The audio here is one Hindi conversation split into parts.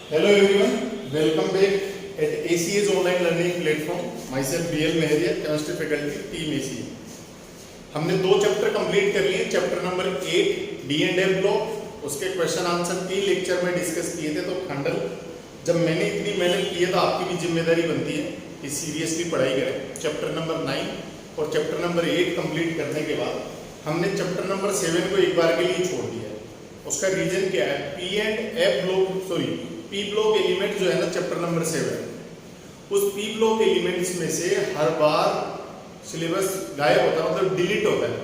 Hello everyone, welcome back at ACA's online learning platform. Myself BL Meheria, chemistry faculty, team ACA. हमने दो चैप्टर कंप्लीट कर लिए. Chapter number 8 D and F block, उसके क्वेश्चन आंसर 3 लेक्चर में डिस्कस किए थे. तो खंडल जब मैंने इतनी मेहनत की है तो आपकी भी जिम्मेदारी बनती है कि सीरियसली पढ़ाई करें. चैप्टर नंबर 9 और चैप्टर नंबर 8 कंप्लीट करने के बाद हमने चैप्टर नंबर 7 को एक बार के लिए छोड़ दिया. उसका रीजन क्या है? P and F block P block element जो है ना चैप्टर नंबर 7, उस पी ब्लॉक एलिमेंट्स में से हर बार सिलेबस गायब होता है, मतलब डिलीट होता है.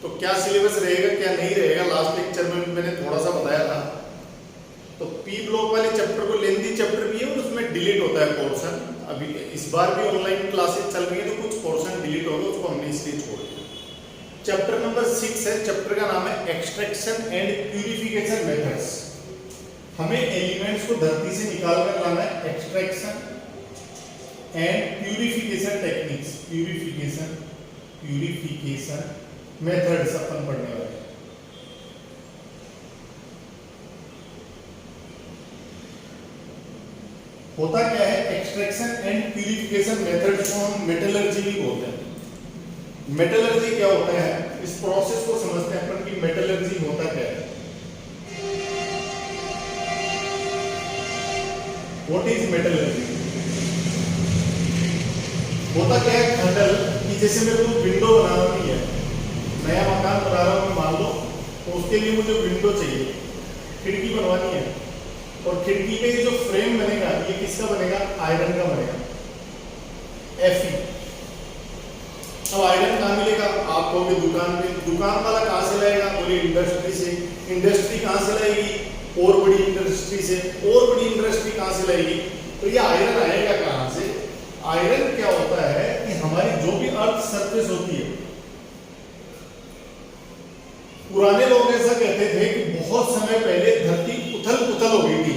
तो क्या सिलेबस रहेगा क्या नहीं रहेगा लास्ट लेक्चर में मैंने थोड़ा सा बताया था. तो पी ब्लॉक वाले चैप्टर को लेंथी चैप्टर भी है और उसमें डिलीट होता है पोर्शन. अभी इस बार भी ऑनलाइन क्लासेस चल रही है तो कुछ पोर्शन डिलीट होगा, उसको हमने इसलिए छोड़ दिया. चैप्टर नंबर 6 है. चैप्टर का नाम है एक्सट्रैक्शन एंड प्यूरिफिकेशन मेथड्स. हमें एलिमेंट्स को धरती से निकाल कर लाना है. Extraction and purification techniques, purification methods अपन पढ़ने वाले हैं. होता क्या है? एक्सट्रैक्शन एंड प्यूरिफिकेशन मेथड्स को हम मेटलर्जी भी बोलते हैं. मेटलर्जी क्या होता है? इस प्रोसेस को समझते हैं अपन कि मेटलर्जी होता क्या है. What is metallurgy? होता क्या है खंडल कि जैसे मेरे को विंडो बनानी है, नया मकान बना रहा हूँ मान लो, तो उसके लिए मुझे विंडो चाहिए, खिड़की बनवानी है. और खिड़की के जो फ्रेम बनेगा ये किसका बनेगा? आयरन का बनेगा, Fe. अब आयरन कहाँ मिलेगा? आप कहोगे दुकान पे. दुकान वाला कहाँ से लाएगा? बोले इंडस्ट्री से. इंडस्ट्री कहाँ से लाएगी? और बड़ी इंडस्ट्री से. और बड़ी इंडस्ट्री कहां से लाएगी? तो ये आयरन आएगा कहां से? आयरन क्या होता है कि हमारी जो भी अर्थ सरफेस होती है, पुराने लोग ऐसा कहते थे कि बहुत समय पहले धरती उथल पुथल हो गई थी,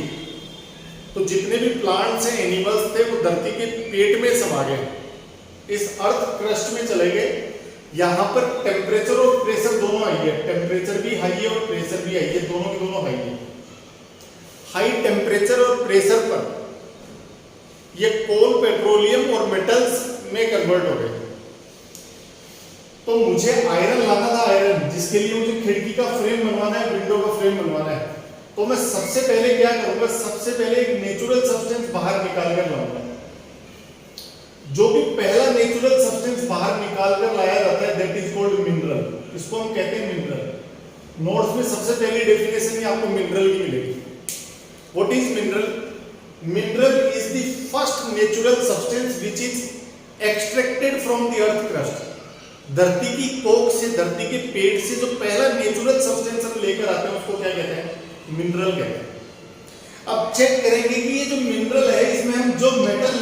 तो जितने भी प्लांट्स हैं, एनिमल्स थे, वो धरती के पेट में समा गए, इस अर्थ क्रस्ट में चले गए. यहां पर टेम्परेचर और प्रेशर दोनों आई है. टेम्परेचर भी हाई है और प्रेशर भी हाई है, दोनों के दोनों हाई है. हाई टेम्परेचर और प्रेशर पर ये कोल, पेट्रोलियम और मेटल्स में कन्वर्ट हो गए. तो मुझे आयरन लाना था, आयरन जिसके लिए मुझे खिड़की का फ्रेम बनवाना है, विंडो का फ्रेम बनवाना है. तो मैं सबसे पहले क्या करूंगा? सबसे पहले एक नेचुरल सब्सटेंस बाहर निकाल कर लाऊंगा. जो भी पहला नेचुरल सब्सटेंस बाहर निकाल कर लाया जाता है दैट इज कॉल्ड मिनरल. इसको हम कहते हैं मिनरल. नोट्स में सबसे पहली डेफिनेशन ही आपको मिनरल की मिलेगी. What is mineral? Mineral is the first natural substance which is extracted from the earth crust. धरती की कोख से, धरती के पेट से जो पहला नेचुरल सब्सटेंस हम लेकर आते हैं उसको क्या कहते हैं? मिनरल कहते हैं. अब चेक करेंगे कि ये जो मिनरल है इसमें हम जो मेटल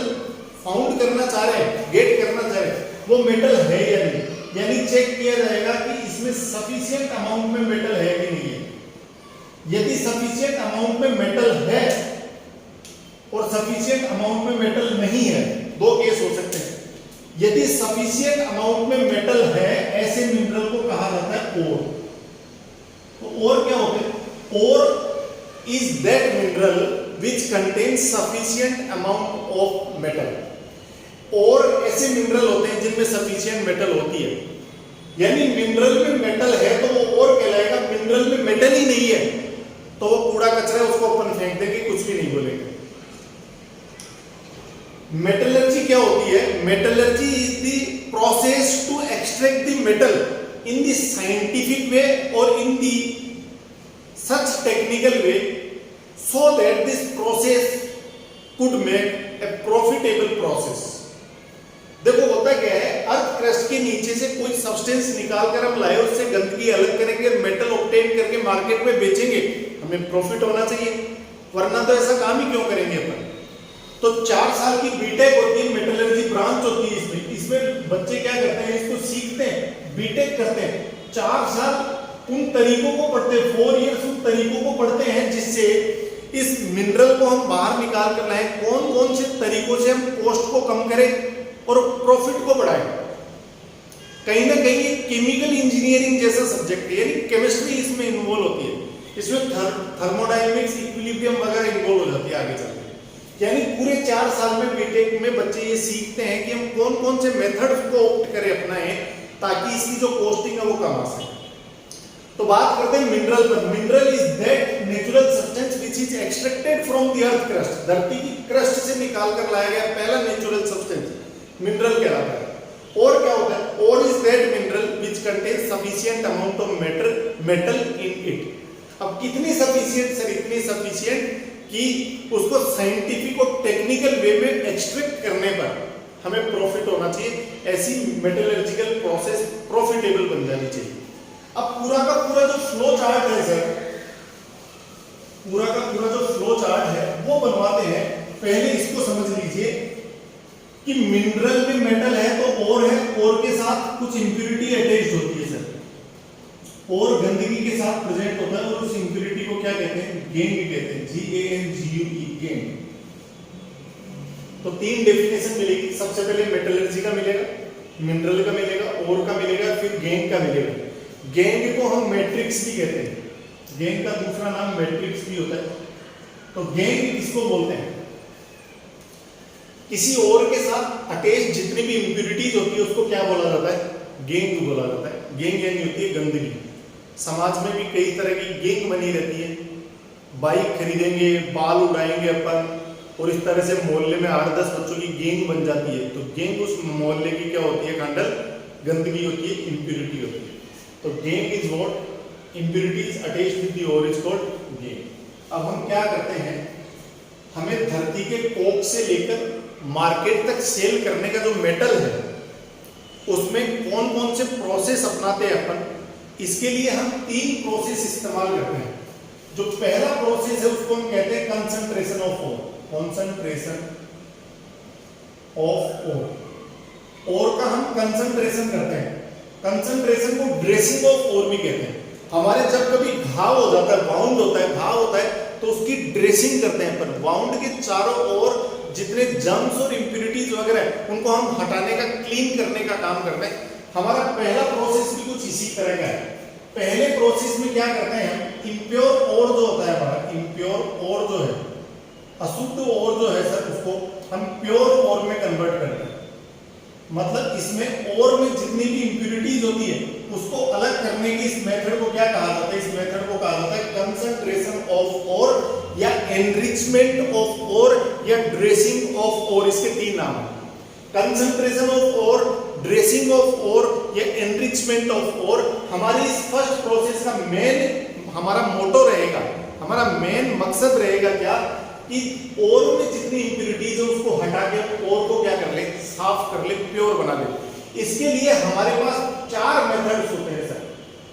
फाउंड करना चाह रहे हैं, गेट करना चाह रहे हैं, वो मेटल है या नहीं. यानी चेक किया जाएगा कि इसमें सफिशिएंट अमाउंट में मेटल है कि नहीं है. यदि सफिशिएंट अमाउंट में मेटल है और सफिशिएंट अमाउंट में मेटल नहीं है, दो केस हो सकते हैं. यदि सफिशिएंट अमाउंट में मेटल है, ऐसे मिनरल को कहा जाता है ओर. तो ओर क्या होते हैं? Ore is that mineral which contains sufficient amount of metal. और ऐसे मिनरल होते हैं जिनमें सफिशिएंट मेटल होती है. यानी मिनरल में मेटल है तो वो ओर कहलाएगा. मिनरल में मेटल ही नहीं है तो वो कूड़ा कचरा है, उसको अपन फेंक देंगे, कुछ भी नहीं बोलेंगे. मेटलर्जी क्या होती है? Metallurgy is the process to extract the metal in the scientific way और in the such technical way so that this process could make a profitable process. देखो होता क्या है, अर्थ क्रस्ट के नीचे से कोई सब्सटेंस निकाल कर हम लाए, उससे गंदगी अलग करेंगे, मेटल ऑब्टेन करके मार्केट में बेचेंगे, हमें प्रॉफिट होना चाहिए, वरना तो ऐसा काम ही क्यों करेंगे अपन. तो 4 साल की बीटेक होती है, मेटलर्जी ब्रांच होती है. इसमें बच्चे क्या करते हैं? इसको सीखते हैं, बीटेक करते हैं, 4 साल उन तरीकों को पढ़ते हैं, 4 इयर्स उन तरीकों को पढ़ते हैं जिससे इस मिनरल को हम बाहर निकाल कर लाएं. कौन कौन से तरीकों से हम कॉस्ट को कम करें और प्रॉफिट को बढ़ाएं. कहीं ना कहीं केमिकल इंजीनियरिंग जैसा सब्जेक्ट है, यानी केमिस्ट्री इसमें इन्वॉल्व होती है. इसमें थर्मोडायनेमिक्स, इक्विलिब्रियम वगैरह इन्वॉल्व हो जाती है आगे चलकर। यानी पूरे 4 साल में बीटेक में बच्चे ये सीखते हैं कि हम कौन कौन से मेथड्स को ऑप्ट करें अपनाएं ताकि इसकी जो कॉस्टिंग है वो कम आ सके। तो बात करते हैं मिनरल पर। Mineral is that natural substance which is extracted from the earth crust. धरती की क्रस्ट से निकाल कर लाया गया पहला नेचुरल सब्सटेंस मिनरल कहलाता है। और क्या होता है? और is that mineral which contains sufficient amount of metal in it. अब कितनी सफिशिएंट सर? इतनी सफिशिएंट कि उसको साइंटिफिक और टेक्निकल वे में एक्सट्रैक्ट करने पर हमें प्रॉफिट होना चाहिए। ऐसी मेटलर्जिकल प्रोसेस प्रॉफिटेबल बन जानी चाहिए। अब पूरा का पूरा जो फ्लो चार्ट है सर, पूरा का पूरा जो फ्लो चार्ट है वो बनवाते हैं। पहले इसको समझ लीजिए कि मिनरल में मेटल है तो और है, और के साथ कुछ इंप्यूरिटी अटैच्ड होती है सर, और गंदगी के साथ प्रेजेंट होता है, और उस इंप्यूरिटी को क्या कहते हैं? गेंग कहते हैं। GANGUE, गेंग। तो 3 डेफिनेशन मिलेगी। सबसे पहले मेटलर्जी का मिलेगा, मिनरल का मिलेगा, और का मिलेगा, फिर गेंग का मिलेगा। गेंग को हम मैट्रिक्स भी कहते हैं। गेंग का दूसरा नाम मैट्रिक्स भी होता है। तो गेंग किसको बोलते हैं? किसी और के साथ अटैच जितनी भी इंप्यूरिटीज होती है उसको क्या बोला जाता है? गेंग बोला जाता है। गेंग यानी होती है गंदगी। समाज में भी कई तरह की गेंग बनी रहती है। बाइक खरीदेंगे, बाल उड़ाएंगे अपन, और इस तरह से मोहल्ले में 8-10 बच्चों की गेंग बन जाती है। तो गेंग उस मोहल्ले की क्या होती है? कांडल गंदगी होती है, इंप्यूरिटी होती है। तो gangue is what? Impurities attached with the ore is called gangue. अब हम क्या करते हैं? हमें धरती के कोक से लेकर मार्केट तक सेल करने का जो मेटल है उसमें कौन कौन से प्रोसेस अपनाते हैं अपन, इसके लिए हम 3 प्रोसेस इस्तेमाल करते हैं। जो पहला प्रोसेस है उसको हम कहते हैं concentration of ore. Concentration of ore. Ore का हम कंसंट्रेशन करते हैं। कंसंट्रेशन को ड्रेसिंग ऑफ ओर भी कहते हैं। हमारे जब कभी घाव हो जाता है, बाउंड होता है, घाव होता है, तो उसकी ड्रेसिंग करते हैं। पर बाउंड के चारों ओर जितने जर्म्स और इंप्यूरिटीज वगैरह है उनको हम हटाने का, क्लीन करने का काम करते हैं। हमारा पहला प्रोसेस भी कुछ इसी तरह का है। पहले प्रोसेस में क्या करते हैं हम? इम्प्योर ओर जो होता है हमारा, इम्प्योर ओर जो है, अशुद्ध ओर जो है सर, उसको हम प्योर ओर में कन्वर्ट करते हैं। मतलब इसमें ओर में जितनी भी इंप्यूरिटीज होती है उसको अलग करने की इस मेथड को क्या कहा जाता है? इस मेथड को कहा जाता है कंसंट्रेशन ऑफ ओर, या एनरिचमेंट ऑफ ओर, या ड्रेसिंग ऑफ ओर। इसके 3 नाम हैं। Concentration of ore, dressing of ore, या एनरिचमेंट ऑफ ओर। हमारी इस फर्स्ट प्रोसेस का मेन हमारा मोटो रहेगा, हमारा मेन मकसद रहेगा क्या? कि ओर में जितनी इंप्यूरिटीज है उसको हटा के ओर को क्या कर ले? साफ कर ले, प्योर बना ले। इसके लिए हमारे पास 4 मेथड्स होते हैं सर।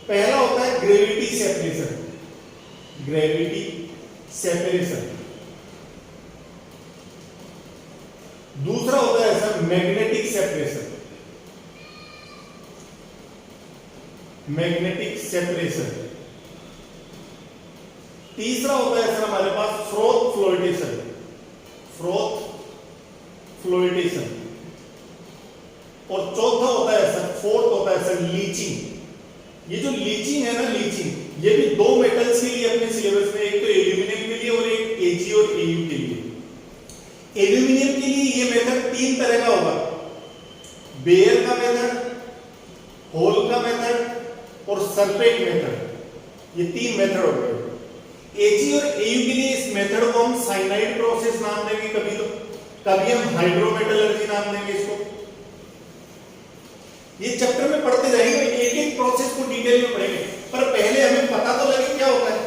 पहला होता है ग्रेविटी सेपरेशन। Gravity separation. दूसरा होता है sir magnetic separation. Magnetic separation. तीसरा होता है सर हमारे पास फ्रोथ फ्लोइटेशन। फ्रोथ फ्लोइटेशन। और चौथा होता है सर, फोर्थ होता है सर लीचिंग। ये जो लीचिंग है ना, लीचिंग, ये भी 2 मेटल्स के लिए अपने सिलेबस में, एक तो एल्यूमिनियम के लिए और एक Ag और Au के लिए। एल्यूमिनियम के लिए ये मेथड 3 तरह का होगा। बेयर का मेथड, होल का मेथड और सल्फेट मेथड। ये 3 मेथड हो गए। Ag और Au के लिए इस मेथड को हम साइनाइड प्रोसेस नाम देंगे, कभी हम हाइड्रोमेटलर्जी नाम देंगे इसको। ये चैप्टर में पढ़ते जाएंगे, एक एक प्रोसेस को डिटेल में पढ़ेंगे, पर पहले हमें पता तो लगे क्या होता है।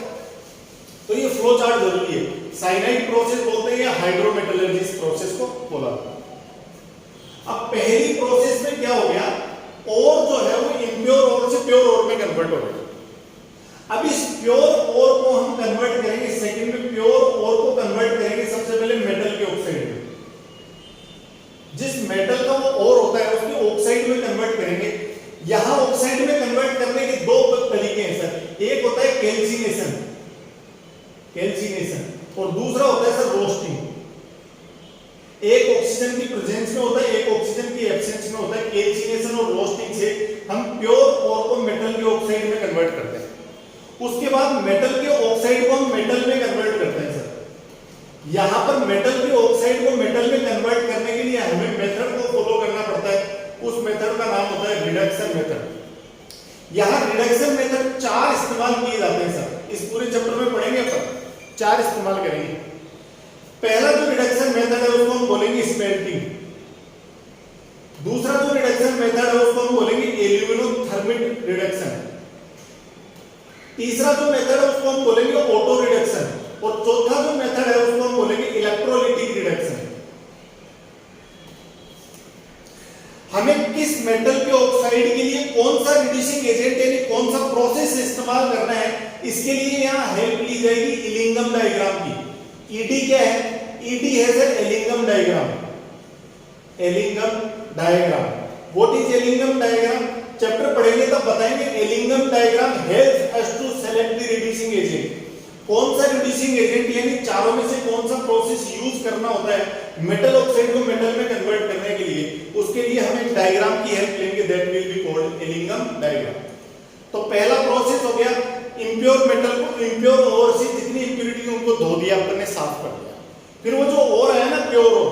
तो ये फ्लो चार्ट जरूरी है। साइनाइड प्रोसेस बोलते हैं या हाइड्रोमेटलर्जी प्रोसेस को बोला। अब पहली प्रोसेस में क्या हो गया? और जो है वो इम्प्योर ओर से प्योर ओर में कन्वर्ट हो गया। अब इस प्योर ओर को हम कन्वर्ट करेंगे, सेकंड में प्योर ओर को कन्वर्ट करेंगे सबसे पहले मेटल के ऑक्साइड में। जिस मेटल का वो ओर होता है उसके ऑक्साइड में कन्वर्ट करेंगे। यहां ऑक्साइड में कन्वर्ट करने के 2 तरीके हैं सर। एक होता है कैल्सिनेशन, कैल्सिनेशन, और दूसरा होता है सर रोस्टिंग। एक ऑक्सीजन की प्रेजेंस में होता है, एक ऑक्सीजन की एब्सेंस में होता है। कैल्सिनेशन और रोस्टिंग से हम प्योर ओर को मेटल के ऑक्साइड में कन्वर्ट करते हैं। उसके बाद मेटल के ऑक्साइड को हम मेटल में कन्वर्ट करते हैं सर। यहां पर मेटल के ऑक्साइड को मेटल में कन्वर्ट करने के लिए हमें मेथड को फॉलो करना पड़ता है। उस मेथड का नाम होता है रिडक्शन मेथड। यहां रिडक्शन मेथड 4 इस्तेमाल किए जाते हैं सर। इस पूरे चैप्टर में पढ़ेंगे अपन 4 इस्तेमाल करेंगे। पहला जो रिडक्शन मेथड है उसको हम बोलेंगे स्मेल्टिंग। दूसरा जो रिडक्शन मेथड है उसको हम बोलेंगे एल्यूमिनोथर्मिक रिडक्शन। तीसरा जो मेथड है उसको हम बोलेंगे ऑटो रिडक्शन। और चौथा जो मेथड है उसको हम बोलेंगे इलेक्ट्रोलिटिक रिडक्शन। हमें किस मेटल के ऑक्साइड के लिए कौन सा रिड्यूसिंग एजेंट यानी कौन सा प्रोसेस इस्तेमाल करना है, इसके लिए यहां हेल्प ली जाएगी इलिंगम डायग्राम की। ईडी क्या है? ईडी है sir Ellingham diagram. Ellingham diagram, what is Ellingham diagram? Chapter पढ़ेंगे तब बताएंगे। Ellingham diagram helps us to select the reducing agent. कौन सा रिड्यूसिंग एजेंट यानी चारों में से कौन सा प्रोसेस यूज करना होता है मेटल ऑक्साइड को मेटल में कन्वर्ट करने के लिए, उसके लिए हम एक डायग्राम की हेल्प लेंगे, that will be called Ellingham diagram. तो पहला प्रोसेस हो गया इंप्योर मेटल को, इंप्योर ओर से जितनी इंप्योरिटी उनको धो दिया अपन ने, साफ कर दिया। फिर वो जो ओर है ना प्योर ओर,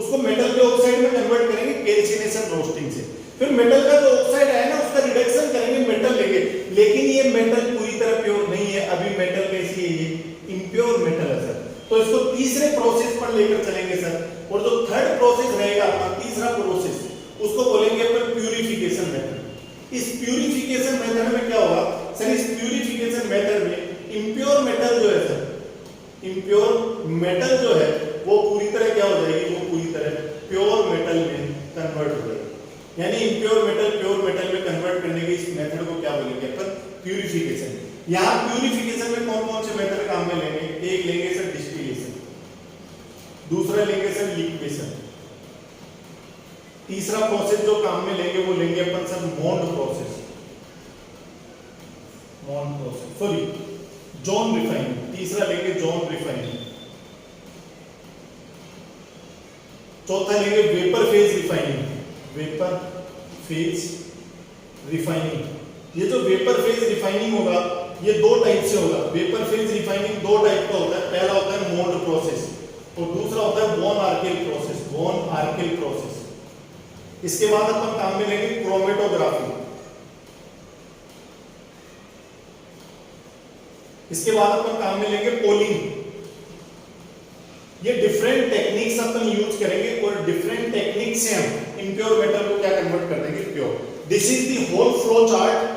उसको मेटल के ऑक्साइड में कन्वर्ट करेंगे कैल्सिनेशन रोस्टिंग से। फिर मेटल का जो ऑक्साइड है ना उसका रिडक्शन करेंगे, मेटल लेंगे। लेकिन ये मेटल पूरी तरह प्योर नहीं है, अभी मेटल कैसी है? ये इम्प्योर मेटल है सर। तो इसको तीसरे प्रोसेस पर लेकर चलेंगे सर। और जो थर्ड प्रोसेस रहेगा अपना तीसरा प्रोसेस, उसको बोलेंगे अपन प्यूरिफिकेशन मेथड। इस प्यूरिफिकेशन मेथड में क्या होगा सर? इस प्यूरिफिकेशन मेथड में इम्प्योर मेटल जो है सर, इम्प्योर मेटल जो है वो पूरी तरह क्या हो जाएगी? वो पूरी तरह प्योर मेटल में कन्वर्ट हो जाएगी। यानी इम्प्योर मेटल प्योर मेटल में कन्वर्ट करने के इस मेथड को क्या बोलेंगे अपन? प्यूरिफिकेशन। यहां प्यूरिफिकेशन में कौन कौन से मेथड काम में लेंगे? एक लेंगे सर डिस्टिलेशन, दूसरा लेंगे सर लिक्विडेशन, तीसरा प्रोसेस जो काम में लेंगे वो लेंगे अपन sir mould process, mould process, sorry zone refining. तीसरा लेंगे जॉन रिफाइनिंग, चौथा लेंगे vapour phase refining, vapour phase refining. ये जो वेपर फेज रिफाइनिंग होगा ये दो टाइप से होगा। वेपर फेज रिफाइनिंग दो टाइप का होता है। पहला होता है मोल्ड प्रोसेस और दूसरा होता है बोन आर्किल प्रोसेस, बोन आर्किल प्रोसेस। इसके बाद अपन काम में लेंगे क्रोमेटोग्राफी, इसके बाद अपन काम में लेंगे पोलिंग। ये डिफरेंट टेक्निक्स अपन यूज करेंगे और डिफरेंट टेक्निक से हम इम्प्योर मेटल को क्या कन्वर्ट कर देंगे? Pure. This is the whole flow chart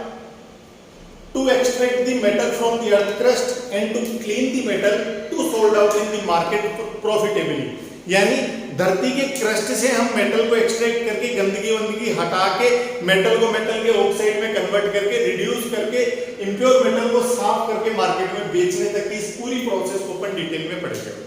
to extract the metal from the earth crust and to clean the metal to sold out in the market profitably। यानी धरती के क्रस्ट से हम मेटल को एक्सट्रैक्ट करके गंदगी वंदगी हटा के मेटल को मेटल के ऑक्साइड में कन्वर्ट करके रिड्यूस करके इंप्योर मेटल को साफ करके मार्केट में बेचने तक की इस पूरी प्रोसेस को अपन डिटेल में पढ़ेंगे।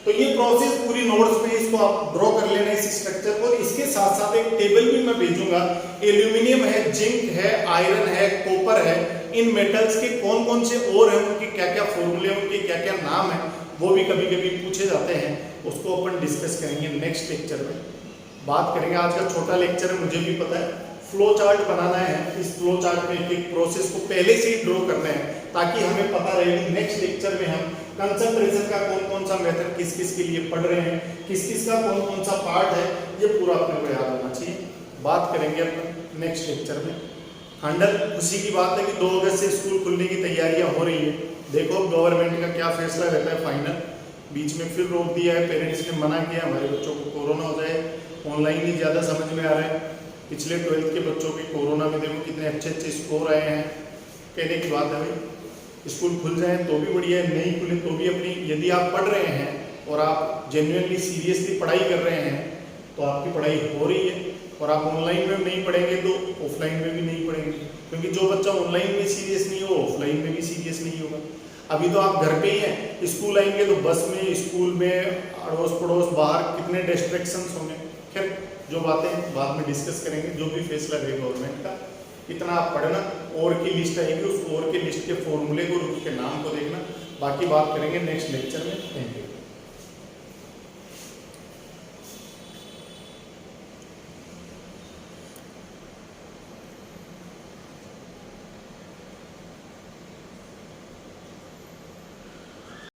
तो ये प्रोसेस पूरी नोट्स में इसको आप ड्रॉ कर लेना इस स्ट्रक्चर को। इसके साथ साथ एक टेबल भी मैं भेजूंगा। एल्यूमिनियम है, जिंक है, आयरन है, कॉपर है, इन मेटल्स के कौन कौन से और हैं, उनके क्या क्या फॉर्मूले, उनके क्या क्या नाम है, वो भी कभी कभी पूछे जाते हैं। उसको अपन डिस्कस करेंगे नेक्स्ट लेक्चर में, बात करेंगे। आज का छोटा लेक्चर है, मुझे भी पता है। फ्लो चार्ट बनाना है, इस फ्लो चार्ट में एक प्रोसेस को पहले से ही ड्रॉ करना है ताकि हमें पता रहे कि नेक्स्ट लेक्चर में हम कंसंट्रेशन का कौन कौन सा मेथड किस किस के लिए पढ़ रहे हैं, किस किस का कौन कौन सा पार्ट है, ये पूरा अपने को याद होना चाहिए। बात करेंगे अपन नेक्स्ट लेक्चर में। 100 खुशी की बात है कि 2 अगस्त से स्कूल खुलने की तैयारियां हो रही है। देखो गवर्नमेंट का क्या फैसला रहता है फाइनल। बीच में फिर रोक दिया है, पेरेंट्स ने मना किया हमारे बच्चों को कोरोना हो जाए, ऑनलाइन ही ज़्यादा समझ में आ रहा है। पिछले 12th के बच्चों के कोरोना में देखो कितने अच्छे अच्छे स्कोर आए हैं। कहने की बात है भाई, स्कूल खुल जाए तो भी बढ़िया है, नहीं खुले तो भी अपनी, यदि आप पढ़ रहे हैं और आप जेन्युइनली सीरियसली पढ़ाई कर रहे हैं तो आपकी पढ़ाई हो रही है। और आप ऑनलाइन में नहीं पढ़ेंगे तो ऑफलाइन में भी नहीं पढ़ेंगे, क्योंकि जो बच्चा ऑनलाइन में सीरियस नहीं हो ऑफलाइन में भी सीरियस नहीं होगा। अभी तो आप घर पे ही हैं, स्कूल आएंगे तो बस में, स्कूल में, अड़ोस पड़ोस, बाहर कितने डिस्ट्रैक्शंस होंगे। खैर जो बातें बाद में डिस्कस करेंगे, जो भी फैसला रहे गवर्नमेंट का। इतना आप पढ़ना, और की लिस्ट आएगी, उस और की लिस्ट के फॉर्मूले को, उसके नाम को देखना। बाकी बात करेंगे नेक्स्ट लेक्चर में। Thank you.